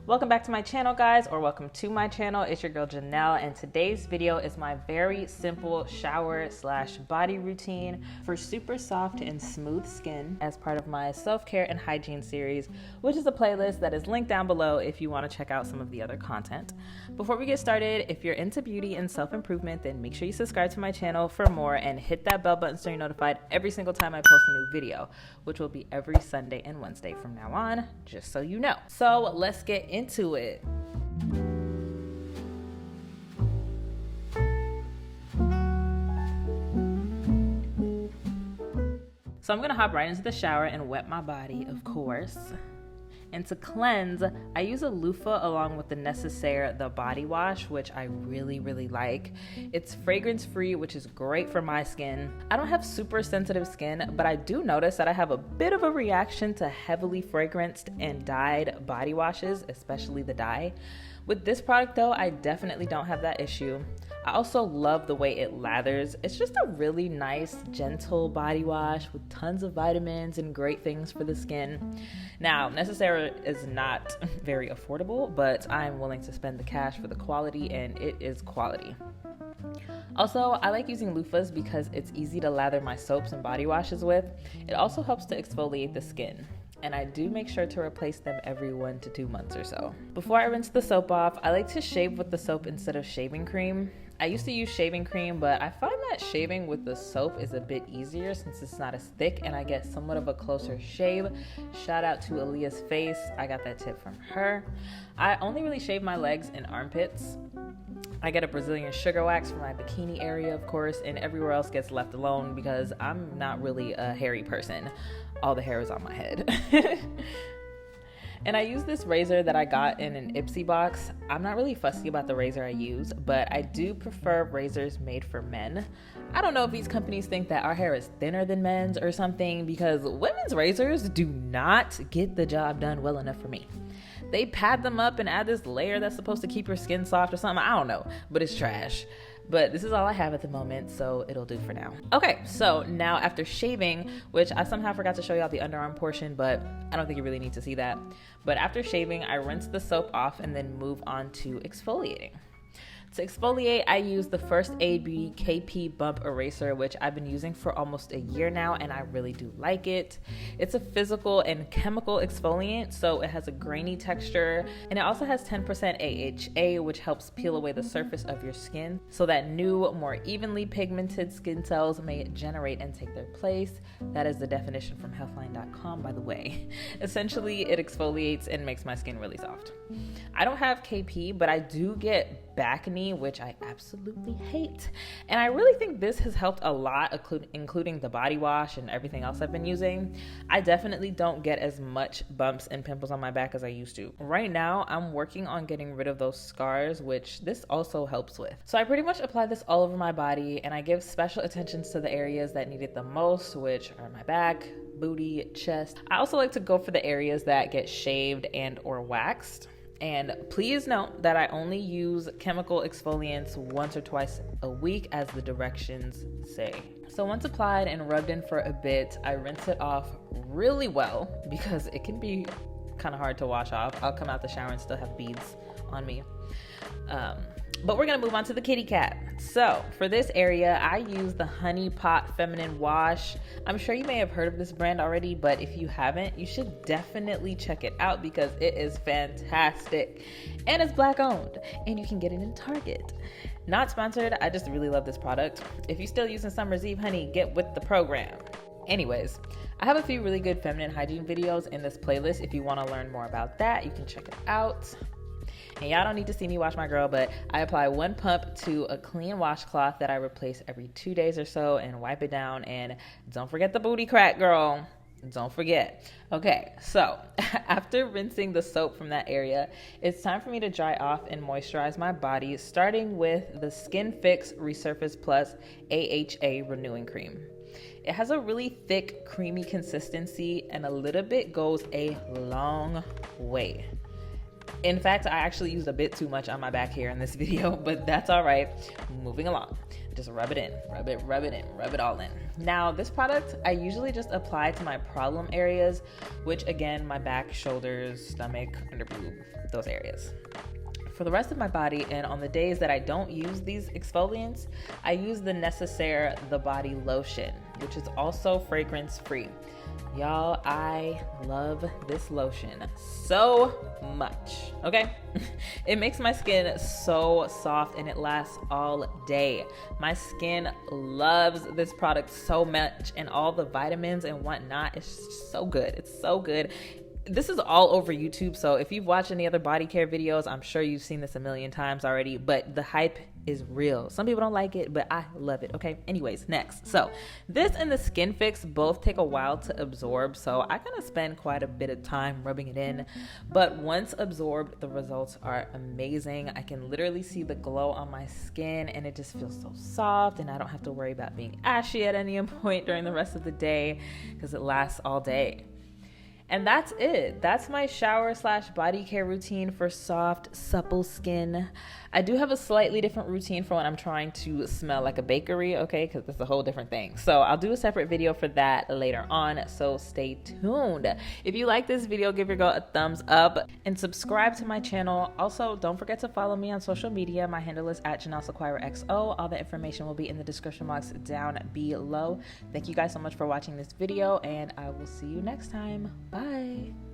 Welcome back to my channel, guys, or welcome to my channel. It's your girl Janelle, and today's video is my very simple shower/body routine for super soft and smooth skin as part of my self-care and hygiene series, which is a playlist that is linked down below if you want to check out some of the other content. Before we get started, if you're into beauty and self-improvement, then make sure you subscribe to my channel for more and hit that bell button so you're notified every single time I post a new video, which will be every Sunday and Wednesday from now on, just so you know. So let's get into it. So I'm gonna hop right into the shower and wet my body, of course. And to cleanse, I use a loofah along with the Necessaire, the body wash, which I really like. It's fragrance free, which is great for my skin. I don't have super sensitive skin, but I do notice that I have a bit of a reaction to heavily fragranced and dyed body washes, especially the dye. With this product though, I definitely don't have that issue. I also love the way it lathers. It's just a really nice, gentle body wash with tons of vitamins and great things for the skin. Now, Necessaire is not very affordable, but I'm willing to spend the cash for the quality, and it is quality. Also, I like using loofahs because it's easy to lather my soaps and body washes with. It also helps to exfoliate the skin, and I do make sure to replace them every 1 to 2 months or so. Before I rinse the soap off, I like to shave with the soap instead of shaving cream. I used to use shaving cream, but I find that shaving with the soap is a bit easier since it's not as thick and I get somewhat of a closer shave. Shout out to Aaliyah's Face. I got that tip from her. I only really shave my legs and armpits. I get a Brazilian sugar wax for my bikini area, of course, and everywhere else gets left alone because I'm not really a hairy person. All the hair is on my head. And I use this razor that I got in an Ipsy box. I'm not really fussy about the razor I use, but I do prefer razors made for men. I don't know if these companies think that our hair is thinner than men's or something, because women's razors do not get the job done well enough for me. They pad them up and add this layer that's supposed to keep your skin soft or something. I don't know, but it's trash. But this is all I have at the moment, so it'll do for now. Okay, so now after shaving, which I somehow forgot to show y'all the underarm portion, but I don't think you really need to see that. But after shaving, I rinse the soap off and then move on to exfoliating. To exfoliate, I use the First Aid Beauty KP Bump Eraser, which I've been using for almost a year now, and I really do like it. It's a physical and chemical exfoliant, so it has a grainy texture, and it also has 10% AHA, which helps peel away the surface of your skin so that new, more evenly pigmented skin cells may generate and take their place. That is the definition from healthline.com, by the way. Essentially, it exfoliates and makes my skin really soft. I don't have KP, but I do get back knee, which I absolutely hate. And I really think this has helped a lot, including the body wash and everything else I've been using. I definitely don't get as much bumps and pimples on my back as I used to. Right now, I'm working on getting rid of those scars, which this also helps with. So I pretty much apply this all over my body, and I give special attention to the areas that need it the most, which are my back, booty, chest. I also like to go for the areas that get shaved and or waxed. And please note that I only use chemical exfoliants once or twice a week, as the directions say. So once applied and rubbed in for a bit, I rinse it off really well because it can be kind of hard to wash off. I'll come out the shower and still have beads on me. But we're gonna move on to the kitty cat. So for this area, I use the Honey Pot Feminine Wash. I'm sure you may have heard of this brand already, but if you haven't, you should definitely check it out because it is fantastic. And it's Black owned, and you can get it in Target. Not sponsored, I just really love this product. If you're still using Summer's Eve, honey, get with the program. Anyways, I have a few really good feminine hygiene videos in this playlist. If you wanna learn more about that, you can check it out. And y'all don't need to see me wash my girl, but I apply 1 pump to a clean washcloth that I replace every 2 days or so and wipe it down. And don't forget the booty crack, girl. Don't forget. Okay, so after rinsing the soap from that area, it's time for me to dry off and moisturize my body, starting with the Skinfix Resurface Plus AHA Renewing Cream. It has a really thick, creamy consistency, and a little bit goes a long way. In fact, I actually used a bit too much on my back hair in this video, but that's all right. Moving along. Just rub it in, rub it in, rub it all in. Now, this product I usually just apply to my problem areas, which again, my back, shoulders, stomach, under boob, those areas. For the rest of my body, and on the days that I don't use these exfoliants, I use the Necessaire The Body Lotion, which is also fragrance free. Y'all, I love this lotion so much, okay? It makes my skin so soft and it lasts all day. My skin loves this product so much, and all the vitamins and whatnot, it's just so good. It's so good. This is all over YouTube, so if you've watched any other body care videos, I'm sure you've seen this a million times already, but the hype is real. Some people don't like it, but I love it, okay? Anyways, next. So this and the Skinfix both take a while to absorb, so I kind of spend quite a bit of time rubbing it in, but once absorbed, the results are amazing. I can literally see the glow on my skin, and it just feels so soft, and I don't have to worry about being ashy at any point during the rest of the day because it lasts all day. And that's it. That's my shower/body care routine for soft, supple skin. I do have a slightly different routine for when I'm trying to smell like a bakery, okay? Because that's a whole different thing. So I'll do a separate video for that later on, so stay tuned. If you like this video, give your girl a thumbs up and subscribe to my channel. Also, don't forget to follow me on social media. My handle is @JanelleSequiraXO. All the information will be in the description box down below. Thank you guys so much for watching this video, and I will see you next time. Bye.